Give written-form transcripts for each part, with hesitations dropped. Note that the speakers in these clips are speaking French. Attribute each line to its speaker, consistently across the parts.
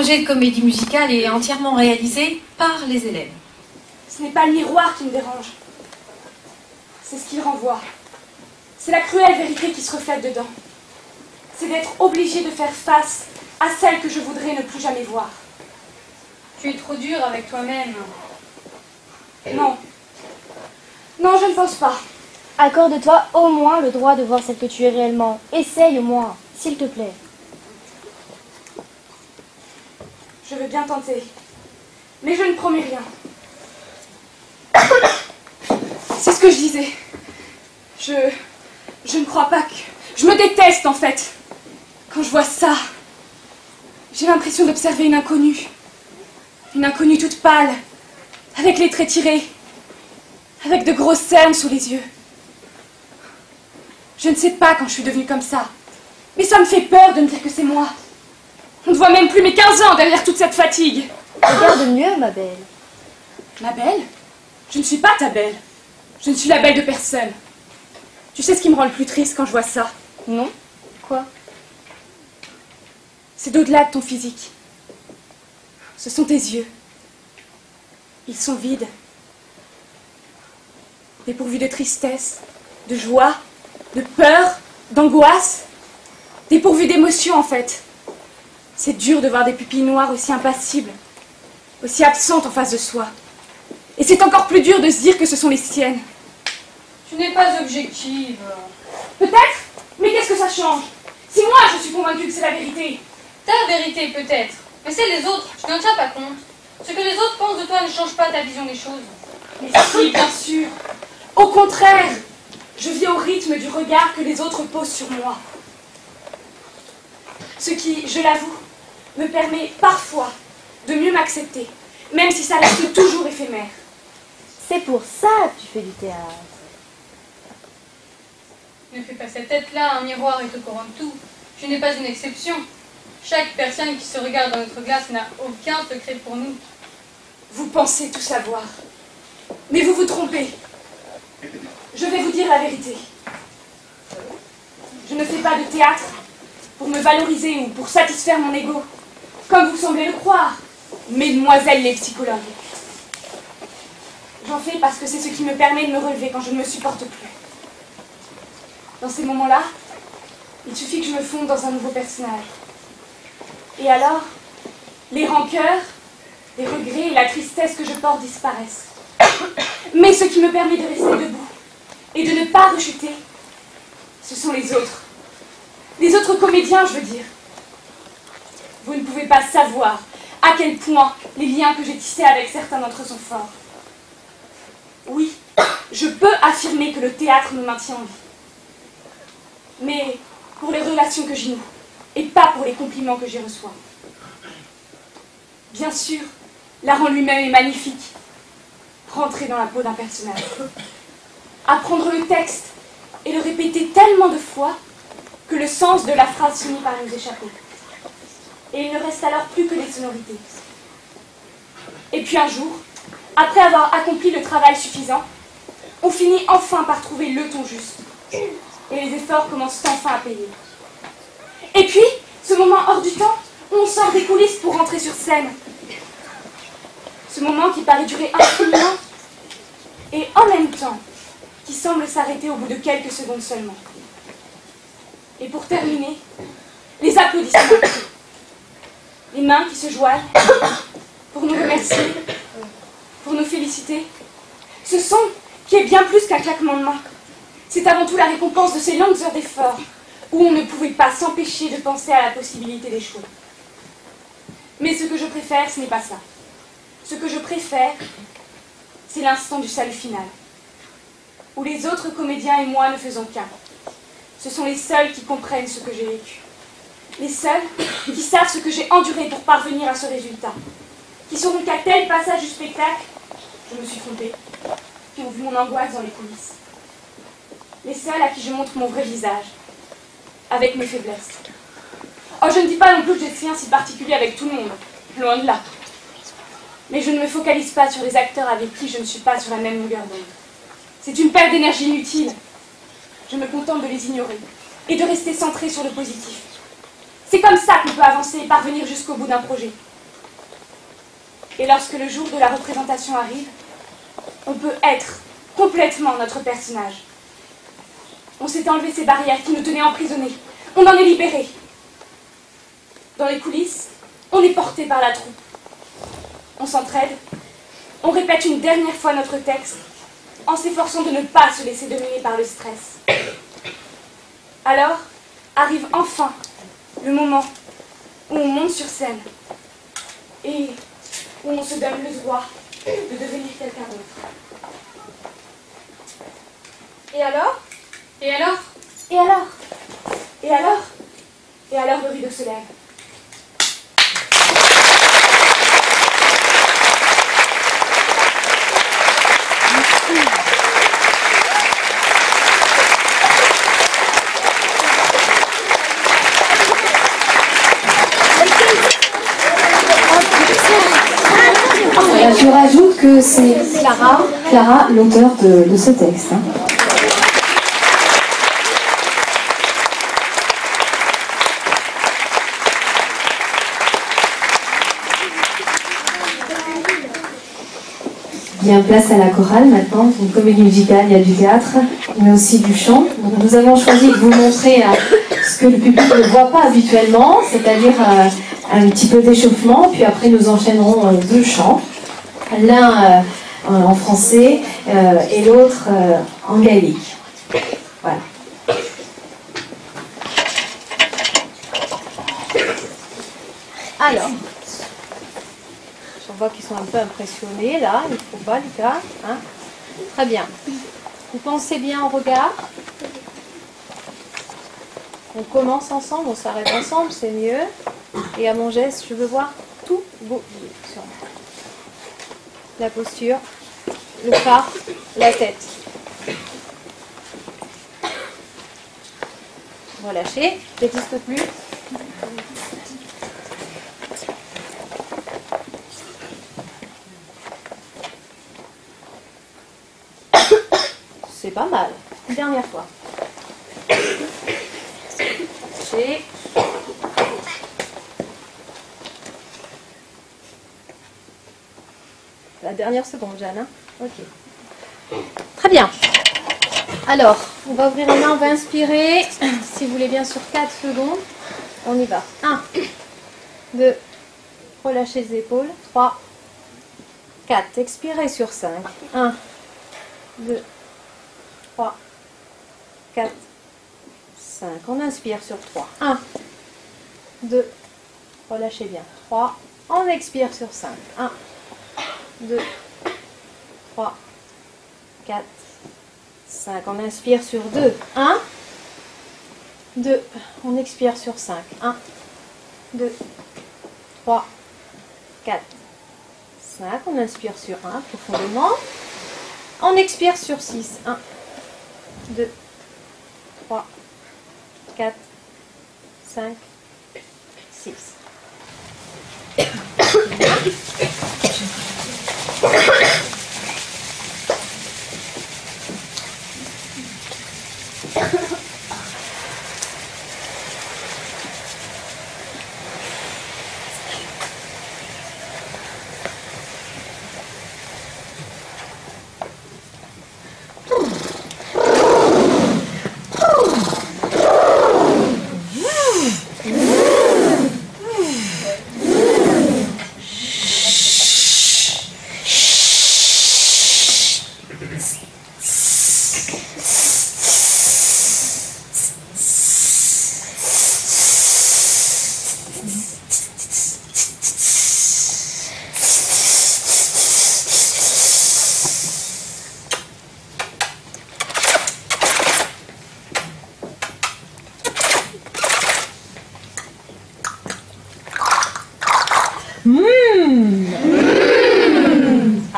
Speaker 1: projet de comédie musicale est entièrement réalisé par les élèves.
Speaker 2: Ce n'est pas le miroir qui me dérange. C'est ce qu'il renvoie. C'est la cruelle vérité qui se reflète dedans. C'est d'être obligé de faire face à celle que je voudrais ne plus jamais voir.
Speaker 3: Tu es trop dur avec toi-même.
Speaker 2: Non. Non, je ne pense pas.
Speaker 4: Accorde-toi au moins le droit de voir celle que tu es réellement. Essaye au moins, s'il te plaît.
Speaker 2: Je veux bien tenter. Mais je ne promets rien. C'est ce que je disais. Je ne crois pas que... Je me déteste, en fait. Quand je vois ça, j'ai l'impression d'observer une inconnue. Une inconnue toute pâle, avec les traits tirés, avec de grosses cernes sous les yeux. Je ne sais pas quand je suis devenue comme ça, mais ça me fait peur de me dire que c'est moi. On ne voit même plus mes 15 ans derrière toute cette fatigue.
Speaker 4: Regarde mieux, ma belle.
Speaker 2: Ma belle? Je ne suis pas ta belle. Je ne suis la belle de personne. Tu sais ce qui me rend le plus triste quand je vois ça?
Speaker 4: Non? Quoi?
Speaker 2: C'est d'au-delà de ton physique. Ce sont tes yeux. Ils sont vides. Dépourvus de tristesse, de joie, de peur, d'angoisse. Dépourvus d'émotion, en fait. C'est dur de voir des pupilles noires aussi impassibles, aussi absentes en face de soi. Et c'est encore plus dur de se dire que ce sont les siennes.
Speaker 3: Tu n'es pas objective.
Speaker 2: Peut-être, mais qu'est-ce que ça change? Si moi je suis convaincue que c'est la vérité.
Speaker 3: Ta vérité peut-être, mais celle des autres, tu n'en tiens pas compte. Ce que les autres pensent de toi ne change pas ta vision des choses.
Speaker 2: Mais si, bien sûr. Au contraire, je vis au rythme du regard que les autres posent sur moi. Ce qui, je l'avoue, me permet parfois de mieux m'accepter, même si ça reste toujours éphémère.
Speaker 4: C'est pour ça que tu fais du théâtre.
Speaker 3: Ne fais pas cette tête-là, un miroir et te couronne tout. Tu n'es pas une exception. Chaque personne qui se regarde dans notre glace n'a aucun secret pour nous.
Speaker 2: Vous pensez tout savoir, mais vous vous trompez. Je vais vous dire la vérité. Je ne fais pas de théâtre pour me valoriser ou pour satisfaire mon ego, comme vous semblez le croire, mesdemoiselles les psychologues. J'en fais parce que c'est ce qui me permet de me relever quand je ne me supporte plus. Dans ces moments-là, il suffit que je me fonde dans un nouveau personnage. Et alors, les rancœurs, les regrets et la tristesse que je porte disparaissent. Mais ce qui me permet de rester debout et de ne pas rechuter, ce sont les autres. Les autres comédiens, je veux dire. Vous ne pouvez pas savoir à quel point les liens que j'ai tissés avec certains d'entre eux sont forts. Oui, je peux affirmer que le théâtre me maintient en vie. Mais pour les relations que j'y noue, et pas pour les compliments que j'y reçois. Bien sûr, l'art en lui-même est magnifique. Rentrer dans la peau d'un personnage. Apprendre le texte et le répéter tellement de fois que le sens de la phrase finit par nous échapper. Et il ne reste alors plus que les sonorités. Et puis un jour, après avoir accompli le travail suffisant, on finit enfin par trouver le ton juste. Et les efforts commencent enfin à payer. Et puis, ce moment hors du temps, où on sort des coulisses pour rentrer sur scène. Ce moment qui paraît durer infiniment, et en même temps, qui semble s'arrêter au bout de quelques secondes seulement. Et pour terminer, les applaudissements. Les mains qui se joignent pour nous remercier, pour nous féliciter. Ce son qui est bien plus qu'un claquement de mains. C'est avant tout la récompense de ces longues heures d'effort où on ne pouvait pas s'empêcher de penser à la possibilité d'échouer. Mais ce que je préfère, ce n'est pas ça. Ce que je préfère, c'est l'instant du salut final, où les autres comédiens et moi ne faisons qu'un. Ce sont les seuls qui comprennent ce que j'ai vécu. Les seuls qui savent ce que j'ai enduré pour parvenir à ce résultat. Qui sauront qu'à tel passage du spectacle, je me suis trompée, qui ont vu mon angoisse dans les coulisses. Les seuls à qui je montre mon vrai visage, avec mes faiblesses. Oh, je ne dis pas non plus que j'ai ce lien si particulier avec tout le monde, loin de là. Mais je ne me focalise pas sur les acteurs avec qui je ne suis pas sur la même longueur d'onde. C'est une perte d'énergie inutile. Je me contente de les ignorer et de rester centrée sur le positif. C'est comme ça qu'on peut avancer et parvenir jusqu'au bout d'un projet. Et lorsque le jour de la représentation arrive, on peut être complètement notre personnage. On s'est enlevé ces barrières qui nous tenaient emprisonnés. On en est libérés. Dans les coulisses, on est porté par la troupe. On s'entraide. On répète une dernière fois notre texte en s'efforçant de ne pas se laisser dominer par le stress. Alors, arrive enfin le moment où on monte sur scène et où on se donne le droit de devenir quelqu'un d'autre. Et alors?
Speaker 3: Et alors?
Speaker 2: Et alors? Et alors? Et alors le rideau se lève.
Speaker 5: Je rajoute que c'est Clara, l'auteur de ce texte. Bien, place à la chorale maintenant, une comédie musicale, il y a du théâtre, mais aussi du chant. Donc, nous avons choisi de vous montrer ce que le public ne voit pas habituellement, c'est-à-dire un petit peu d'échauffement, puis après nous enchaînerons deux chants, l'un en français et l'autre en gaélique. Voilà.
Speaker 6: Alors, je vois qu'ils sont un peu impressionnés là, il ne faut pas les gars. Hein. Très bien. Vous pensez bien au regard. On commence ensemble, on s'arrête ensemble, c'est mieux. Et à mon geste, je veux voir tous vos yeux sur moi. La posture, le phare, la tête. Relâchez, n'existe plus. C'est pas mal. Une dernière fois. Relâchez. La dernière seconde, Jeanne. Hein, ok. Très bien. Alors, on va ouvrir les mains, on va inspirer. Si vous voulez bien sur 4 secondes. On y va. 1, 2, relâchez les épaules. 3, 4. Expirez sur 5. 1, 2, 3, 4, 5. On inspire sur 3. 1, 2, relâchez bien. 3. On expire sur 5. 1, 2, 3, 4, 5. On inspire sur 2. 1, 2. On expire sur 5. 1, 2, 3, 4, 5. On inspire sur 1 profondément. On expire sur 6. 1, 2, 3, 4, 5, 6.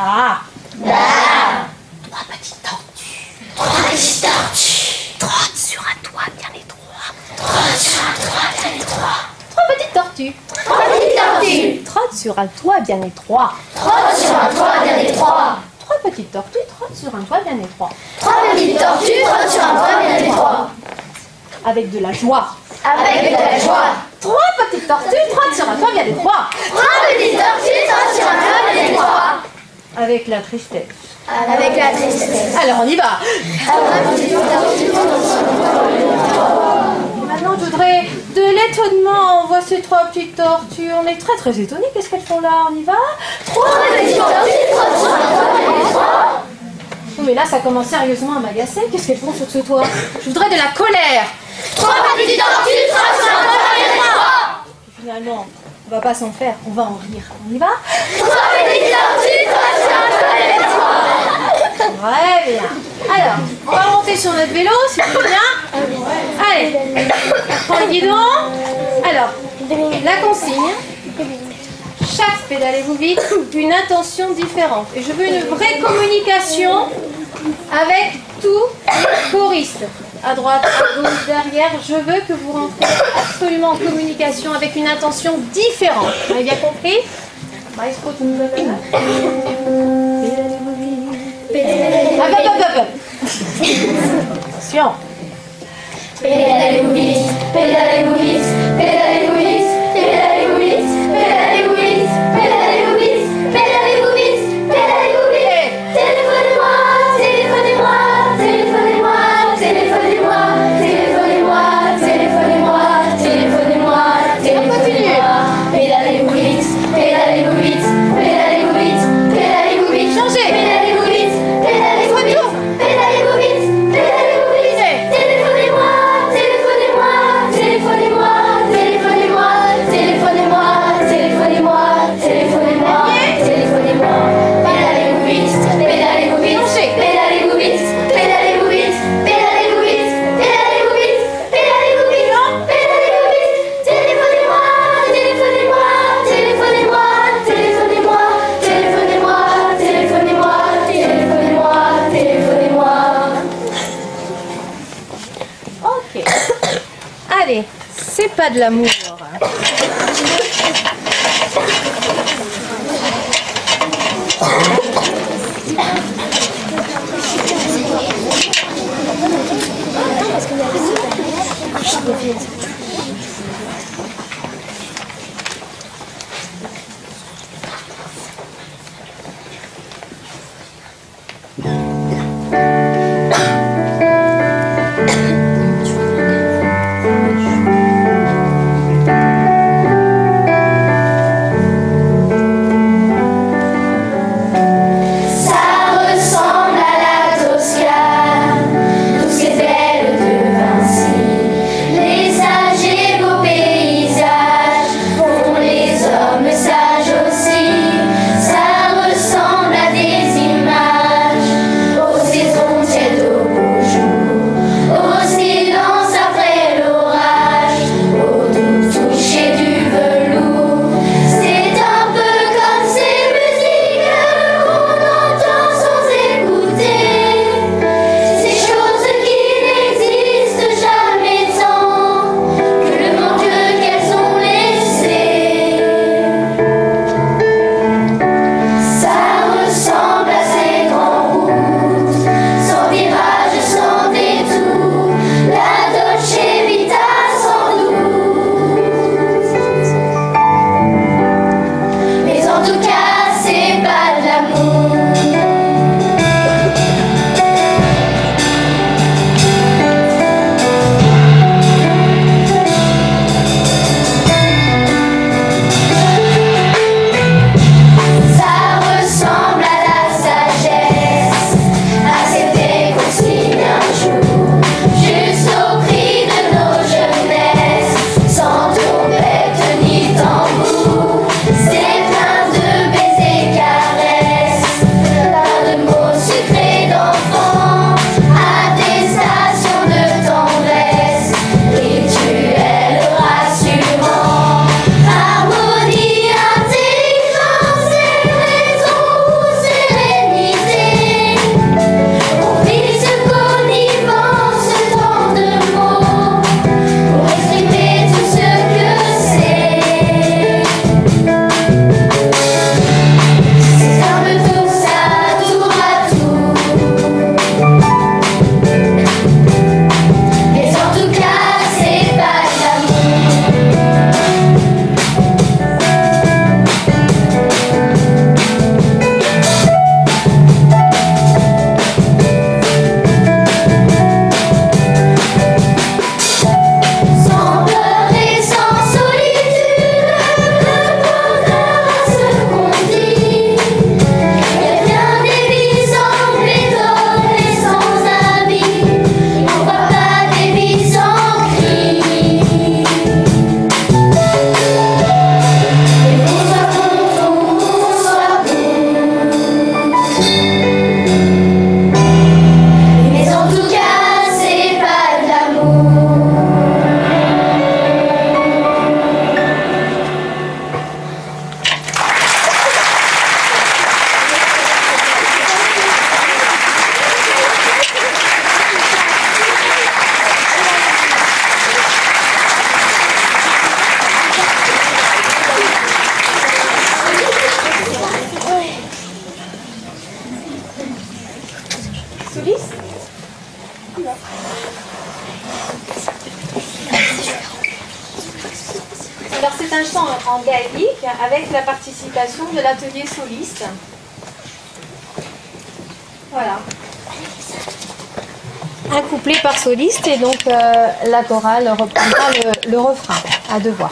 Speaker 6: Ah.
Speaker 7: Trois petites tortues. Trois petites tortues. Trottent sur un toit bien étroit. Trottent sur un toit bien étroit.
Speaker 6: Trois petites tortues.
Speaker 7: Trois petites tortues.
Speaker 6: Trottent sur un toit bien étroit.
Speaker 7: Trottent sur un toit bien étroit.
Speaker 6: Trois petites tortues trottent sur un toit bien étroit.
Speaker 7: Trois petites tortues trottent sur un toit bien étroit.
Speaker 6: Avec de la joie.
Speaker 7: Avec de la joie.
Speaker 6: Trois petites tortues trottent sur un toit bien étroit.
Speaker 7: Trois petites tortues trottent sur un toit bien
Speaker 6: Avec la tristesse.
Speaker 7: Avec la tristesse.
Speaker 6: Alors, on y va. Maintenant, je voudrais de l'étonnement. On voit ces trois petites tortues. On est très très étonnés. Qu'est-ce qu'elles font là? On y va?
Speaker 7: Trois petites tortues, trois.
Speaker 6: Oh, mais là, ça commence sérieusement à m'agacer. Qu'est-ce qu'elles font sur ce toit? Je voudrais de la colère.
Speaker 7: Trois petites tortues, trois.
Speaker 6: Finalement, on va pas s'en faire. On va en rire. On y va?
Speaker 7: Trois petites tortues, trois.
Speaker 6: Très bien. Alors, on va monter sur notre vélo, si vous voulez bien. Allez, prends le guidon. Alors, la consigne. Chaque pédalez-vous vite, une intention différente. Et je veux une vraie communication avec tous les choristes. À droite, à gauche, derrière. Je veux que vous rentrez absolument en communication avec une intention différente. Vous avez bien compris? Maestro, tu nous appelles? Attention.
Speaker 7: Pédalez-vous vite, pédalez-vous vite, pédalez-vous vite, pédalez-vous vite, pédalez-vous vite, pédalez-vous vite, pédalez-vous vite, pédalez-vous vite. Téléphonez-moi, téléphonez-moi, téléphonez-moi, téléphonez-moi, téléphonez-moi, téléphonez-moi, téléphonez-moi, téléphonez-moi. Pédalez-vous vite, pédalez-vous vite, pédalez-vous vite, pédalez-vous vite.
Speaker 6: Changez.
Speaker 7: Pédalez-vous vite, pédalez-vous vite, pédalez-vous vite, pédalez-vous vite. Téléphonez-moi, téléphonez-moi, téléphonez-moi, téléphonez-moi, téléphonez-moi, téléphonez-moi, téléphonez-moi, téléphonez-moi. Pédalez-vous vite, pédalez-vous vite, pédalez-vous vite, pédalez-vous vite, pédalez-vous vite, pédalez-vous vite, pédalez-vous vite, pédalez-vous vite. Téléphonez-moi, téléphonez-moi, téléphonez-moi, téléphonez-moi, téléphonez-moi, téléphonez-moi, téléphonez-moi, téléphonez-moi.
Speaker 6: Ok. Allez, c'est pas de l'amour.
Speaker 7: Ça ressemble à la Toscane, tous ces ailes de Vinci. Les âges et beaux paysages font les hommes sages aussi. Ça ressemble à des images, aux saisons tièdes, aux beaux jours, au silence après l'orage, au doux toucher du velours. C'est un peu comme ces musiques qu'on entend sans écouter, ces choses qui n'existent jamais tant que le manque qu'elles ont laissé. Ça ressemble à ces grandes routes, sans virage, sans détour, la Dolce Vita sans doute. Mais en tout cas, c'est pas de l'amour. Ça ressemble à la sagesse, accepter qu'on signe un jour, juste au prix de nos jeunesses, sans trompette ni tambour. C'est plein de
Speaker 6: en gaélique avec la participation de l'atelier soliste. Voilà. Un couplet par soliste et donc la chorale reprendra le refrain à deux voix.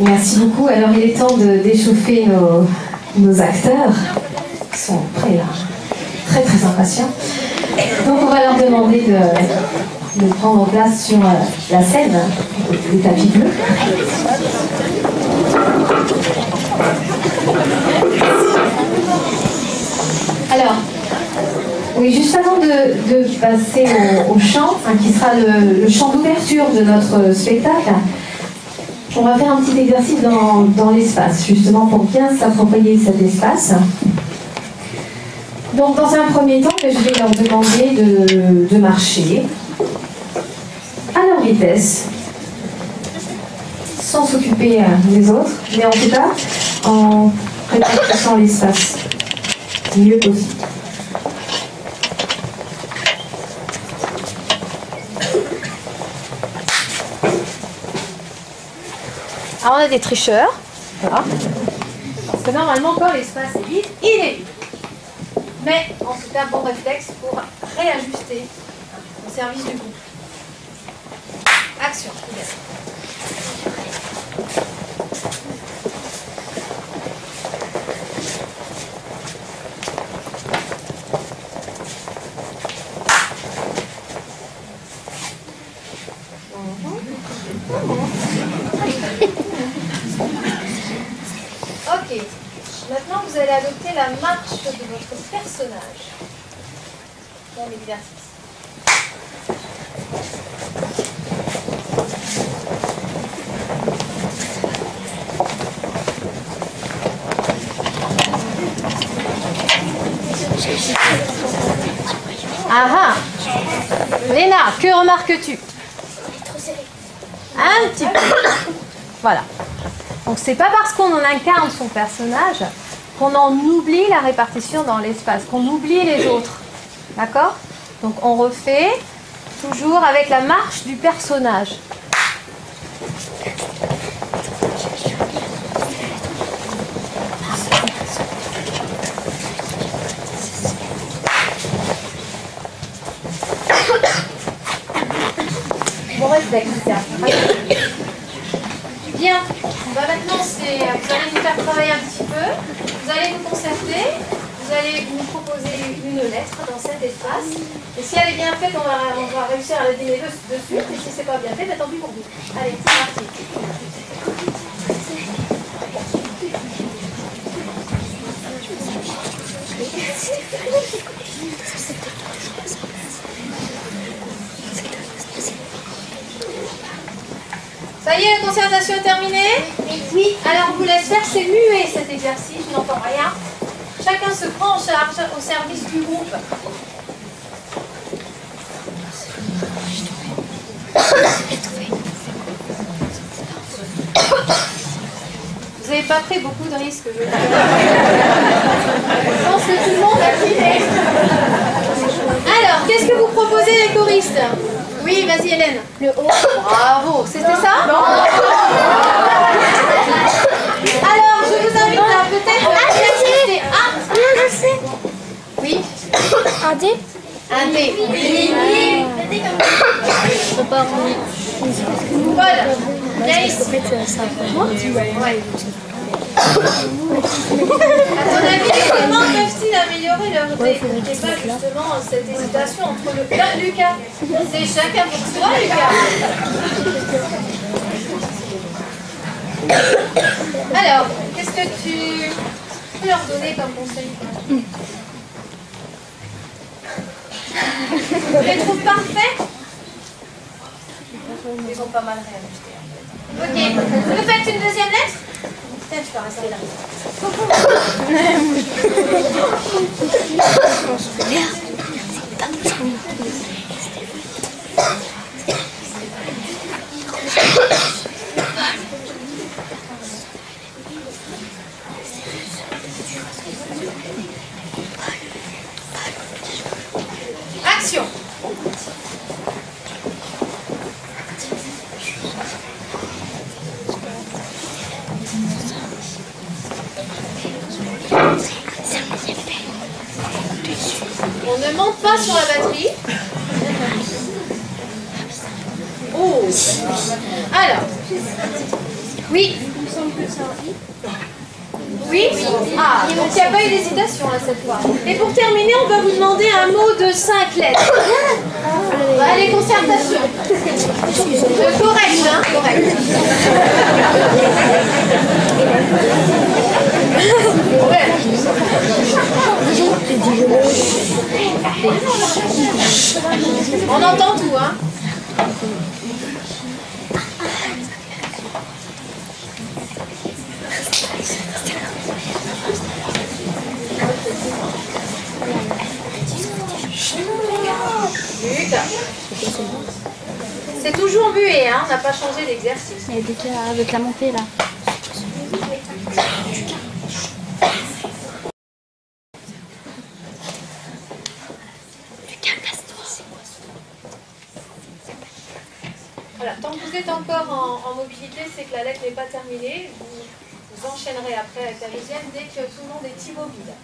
Speaker 5: Merci beaucoup. Alors il est temps d'échauffer nos acteurs qui sont prêts là, très très impatients. Donc on va leur demander de prendre place sur la scène, les tapis bleus. Alors Alors, oui, juste avant de passer au chant, hein, qui sera le chant d'ouverture de notre spectacle, on va faire un petit exercice dans l'espace, justement pour bien s'approprier cet espace. Donc, dans un premier temps, je vais leur demander de marcher à leur vitesse, sans s'occuper des autres, mais en tout cas en répartissant l'espace le mieux possible.
Speaker 6: Alors on a des tricheurs, voilà. Parce que normalement quand l'espace est vide, il est vide. Mais en tout cas, bon réflexe pour réajuster au service du groupe. Action. Ok. Maintenant, vous allez adopter la marche de votre personnage dans l'exercice. Ah ah! Léna, que remarques-tu? Un petit peu. Voilà. Donc c'est pas parce qu'on en incarne son personnage qu'on en oublie la répartition dans l'espace, qu'on oublie les autres. D'accord? Donc on refait toujours avec la marche du personnage. Bon réflexe, bien. Bah maintenant, vous allez vous faire travailler un petit peu. Vous allez vous concerter. Vous allez nous proposer une lettre dans cet espace. Et si elle est bien faite, on va réussir à la dîner de suite. Et si c'est pas bien fait, bah, tant pis pour vous. Allez, c'est parti. Ça y est, la concertation est terminée? Oui. Alors, on vous laisse faire, c'est muet cet exercice, je n'entends rien. Chacun se prend en charge au service du groupe. Vous n'avez pas pris beaucoup de risques, je pense. Je pense que tout le monde a pris des... Alors, qu'est-ce que vous proposez les choristes? Oui, vas-y Hélène. Le haut. Bravo, c'était ça? Non. Alors, je vous invite à peut-être assister. Ah, je sais. Oui. Un D. Un D. Oui. Faut pas Paul. Grace. Ouais. À ton avis, comment peuvent-ils améliorer leur dé? C'est pas justement cette hésitation entre le cas Lucas. C'est chacun pour soi, Lucas. Alors, qu'est-ce que tu peux leur donner comme conseil? Tu les trouves parfaits? Ils ont pas mal réajusté. Ok. Vous faites une deuxième lettre? Tiens, tu peux rester là. Action. On ne monte pas sur la batterie. Oh. Alors. Oui. Oui. Ah, donc il n'y a pas eu d'hésitation là cette fois. Et pour terminer, on va vous demander un mot de 5 lettres. Allez, concertation. Correct, hein? Correct. Ouais. On entend tout, hein. C'est toujours muet, hein, on n'a pas changé l'exercice.
Speaker 4: Il y a des cas avec la montée là.
Speaker 6: Voilà, tant que vous êtes encore en mobilité, c'est que la lettre n'est pas terminée. Vous enchaînerez après avec la deuxième dès que tout le monde est immobile.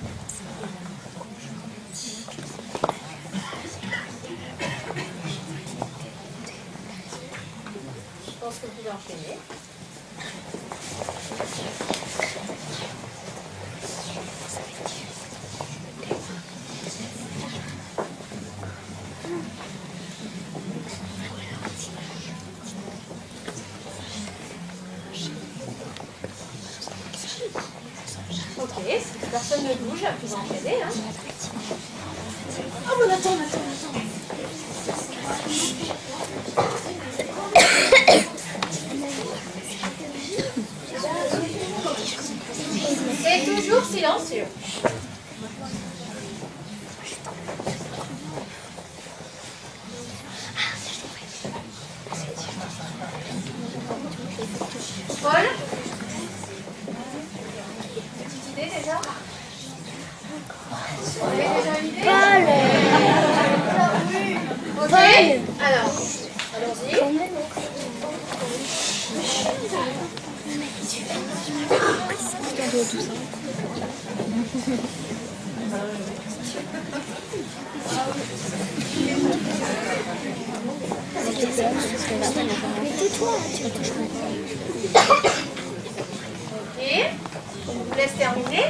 Speaker 6: Je pense que vous pouvez enchaîner. Ok, si personne ne bouge, vous enchaînez. Hein. Oh, bon, attends. C'est toujours silencieux. Paul? Petite idée déjà? Vous avez déjà une idée? Ok, alors, allons-y. Ok, on vous laisse terminer.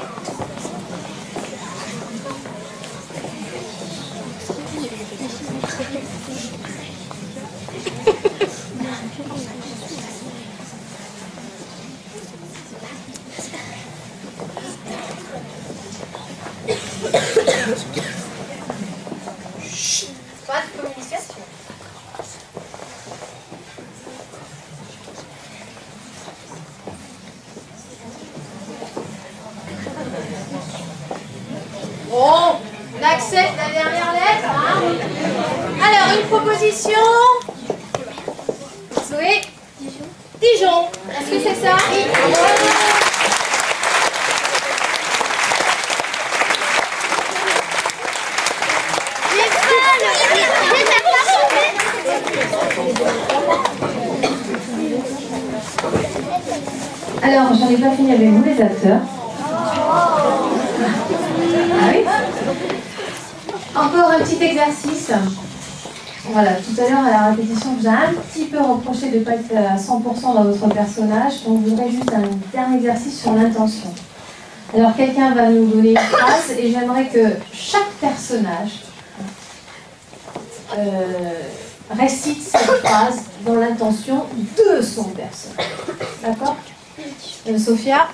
Speaker 6: Pas de communication. Bon, on accepte la dernière lettre. Hein. Alors, une proposition. Zoé. Dijon. Est-ce que c'est ça? Oui.
Speaker 5: Alors, j'en ai pas fini avec vous, les acteurs. Ah oui. Encore un petit exercice. Voilà, tout à l'heure à la répétition, je vous ai un petit peu reproché de ne pas être à 100% dans votre personnage. Donc, je voudrais juste un dernier exercice sur l'intention. Alors, quelqu'un va nous donner une phrase et j'aimerais que chaque personnage récite cette phrase dans l'intention de son personnage. D'accord? Sophia?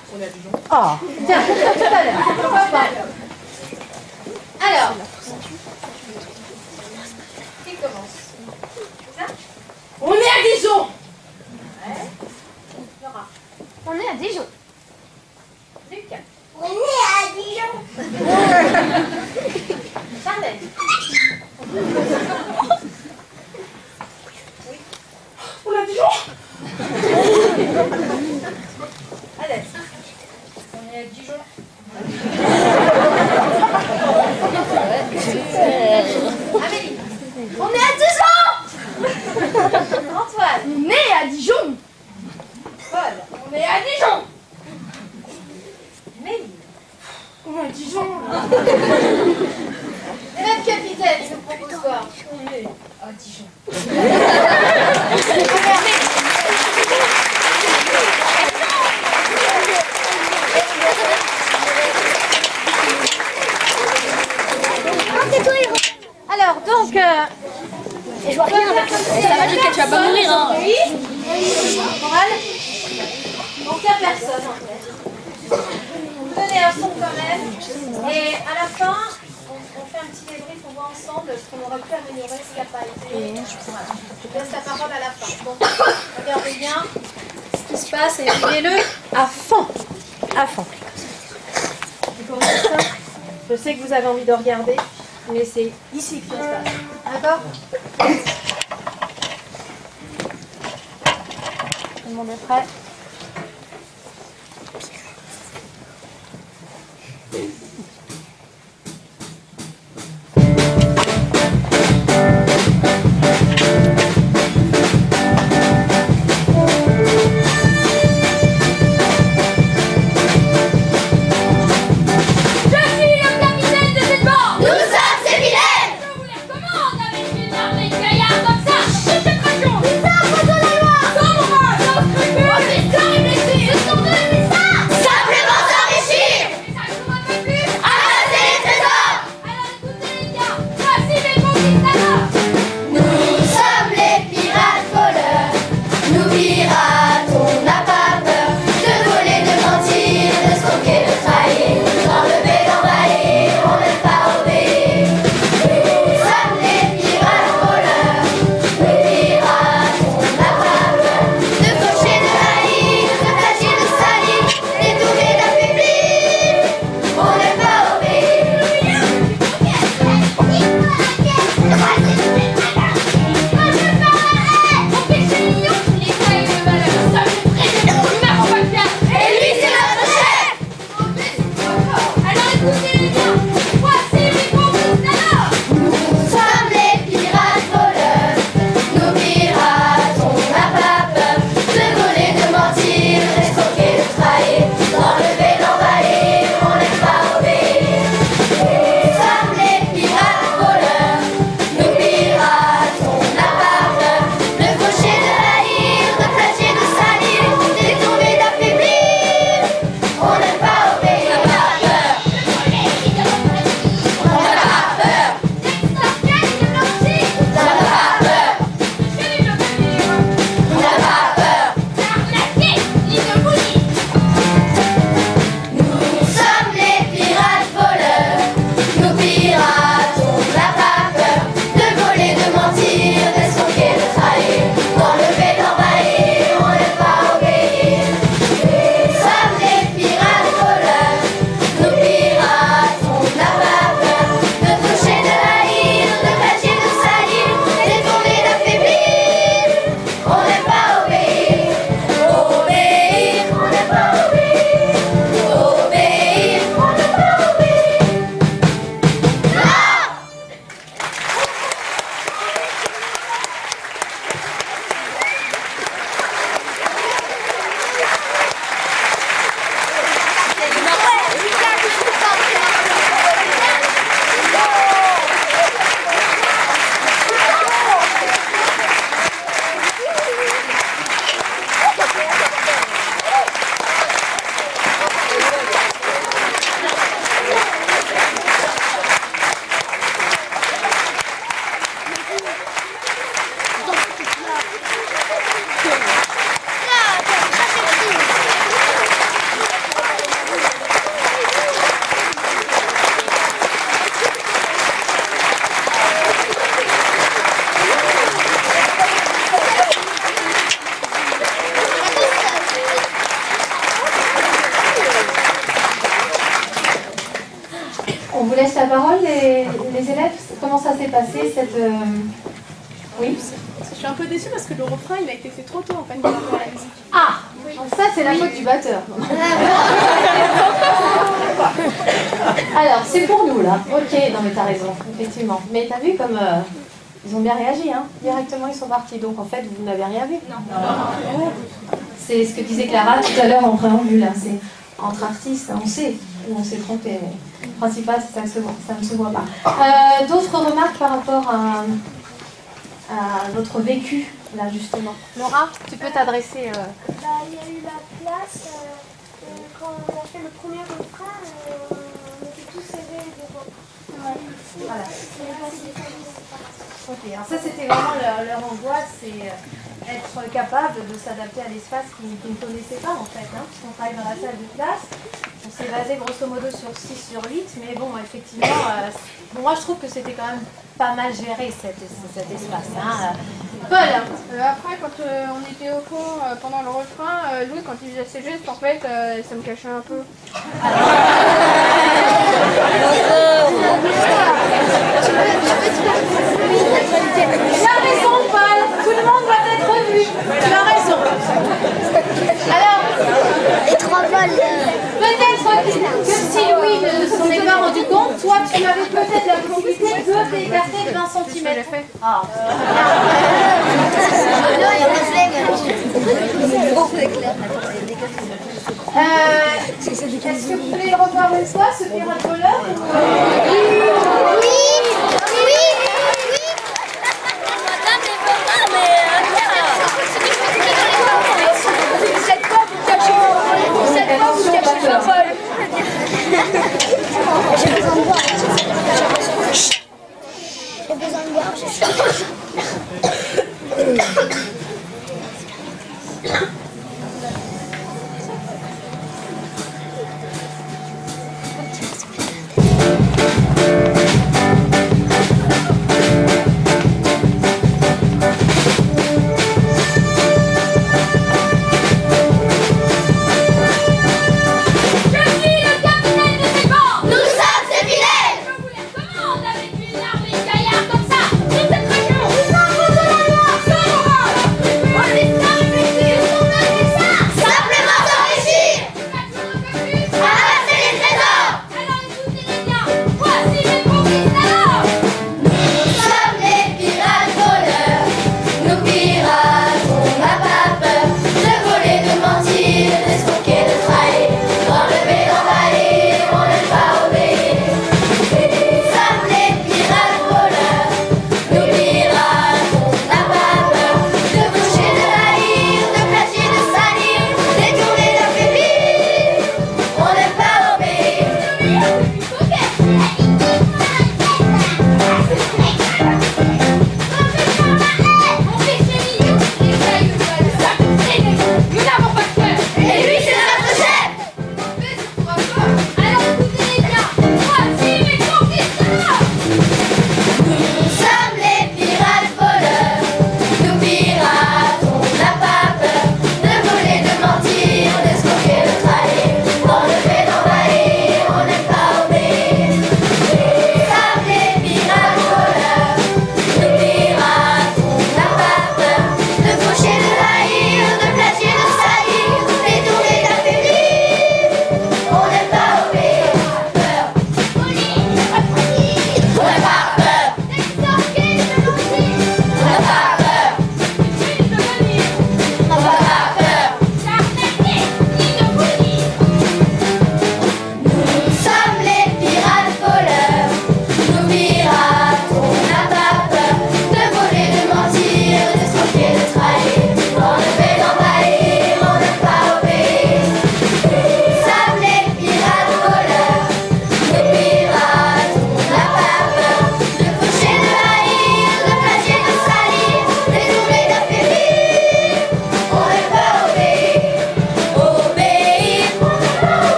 Speaker 5: Oh, tiens, tout à l'heure. Pourquoi pas?
Speaker 6: Alors, qui commence? C'est ça?
Speaker 2: On est à Dijon.
Speaker 6: Ouais. Laura.
Speaker 4: On est à Dijon.
Speaker 6: Lucas.
Speaker 7: On est à Dijon.
Speaker 6: Charlotte.
Speaker 2: On est à Dijon.
Speaker 6: Alex. On est à Dijon. Amélie.
Speaker 2: On est à Dijon.
Speaker 6: Antoine.
Speaker 2: On est à Dijon.
Speaker 6: Paul.
Speaker 2: On est à Dijon.
Speaker 6: Mélie.
Speaker 2: On est à Dijon.
Speaker 6: Et notre capitaine, il nous propose quoi? On est à Dijon.
Speaker 4: Alors, donc...
Speaker 7: Et je vois rien avec ça. Ça va, Lucas, tu vas pas mourir, hein.
Speaker 6: Oui. Morale. Donc il n'y a personne en fait. Vous donnez un son quand même. Et à la fin, voit ensemble ce qu'on aurait pu améliorer, ce qui n'a pas été. Voilà. Je laisse la parole à la fin. Donc, regardez bien ce qui se passe et vivez-le à fond. À fond. Vous comprenez ça? Je sais que vous avez envie de regarder, mais c'est ici que ça se passe. D'accord? Tout le monde est prêt?
Speaker 5: On vous laisse la parole, les élèves. Comment ça s'est passé cette... Oui.
Speaker 2: Je suis un peu déçue parce que le refrain il a été fait trop tôt en fait par rapport à la musique.
Speaker 5: Ah, donc ça c'est la faute du batteur. Alors c'est pour nous là. Ok, non mais t'as raison, effectivement. Mais t'as vu comme ils ont bien réagi, hein. Directement ils sont partis. Donc en fait vous n'avez rien vu. Non. C'est ce que disait Clara tout à l'heure en préambule. Hein. C'est entre artistes, on sait où on s'est trompé. Mais le principal c'est ça que ça ne se voit pas. D'autres remarques par rapport à votre vécu, là, justement. Laura, tu peux t'adresser...
Speaker 8: Il y a eu la place, quand on a fait le premier refrain, on était tous serrés devant.
Speaker 5: Voilà. Ok, alors ça c'était vraiment leur angoisse, c'est être capable de s'adapter à l'espace qu'ils ne connaissaient pas en fait. Hein, puisqu'on travaille dans la salle de classe, on
Speaker 6: c'est basé grosso modo sur 6 sur 8, mais bon, effectivement, moi je trouve que c'était quand même pas mal géré cet espace. Hein. Paul
Speaker 9: après, quand on était au fond, pendant le refrain, Louis, quand il faisait ses gestes, en fait, ça me cachait un peu.
Speaker 6: Tu as raison, Paul, tout le monde doit être vu. Tu as raison. Alors,
Speaker 8: Les 3 vols.
Speaker 6: peut-être que si Louis ne s'en est pas rendu compte, toi tu avais peut-être la possibilité de t'écarter de 20 cm. Ah. Est-ce que vous voulez le revoir une fois, ce pirate voleur
Speaker 8: J'ai besoin de boire. J'ai besoin de boire.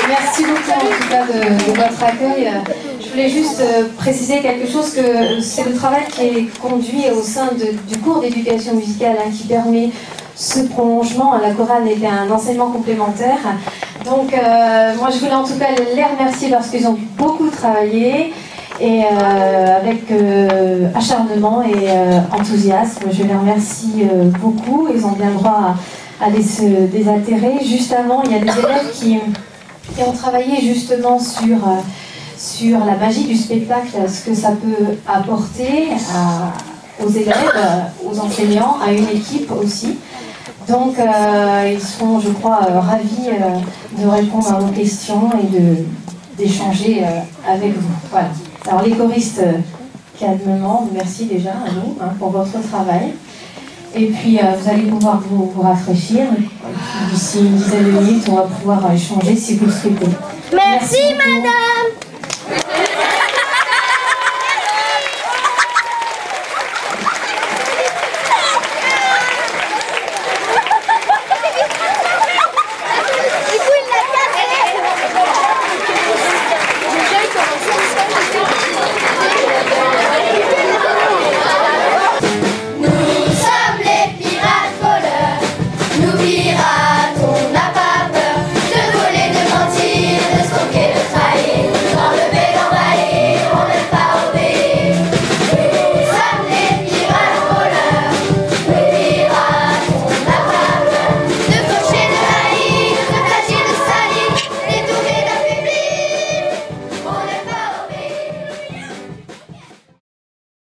Speaker 5: Merci beaucoup en tout cas de votre accueil. Je voulais juste préciser quelque chose, que c'est le travail qui est conduit au sein du cours d'éducation musicale qui permet ce prolongement. La chorale était un enseignement complémentaire. Donc moi je voulais en tout cas les remercier parce qu'ils ont beaucoup travaillé. et avec acharnement et enthousiasme. Je les remercie beaucoup. Ils ont bien le droit à aller se désaltérer. Juste avant, il y a des élèves qui ont travaillé justement sur la magie du spectacle, ce que ça peut apporter aux élèves, aux enseignants, à une équipe aussi. Donc ils seront, je crois, ravis de répondre à vos questions et d'échanger avec vous. Voilà. Alors les choristes calmement, merci déjà à vous pour votre travail. Et puis vous allez pouvoir vous rafraîchir. D'ici une dizaine de minutes, on va pouvoir échanger si vous le souhaitez.
Speaker 8: Merci madame.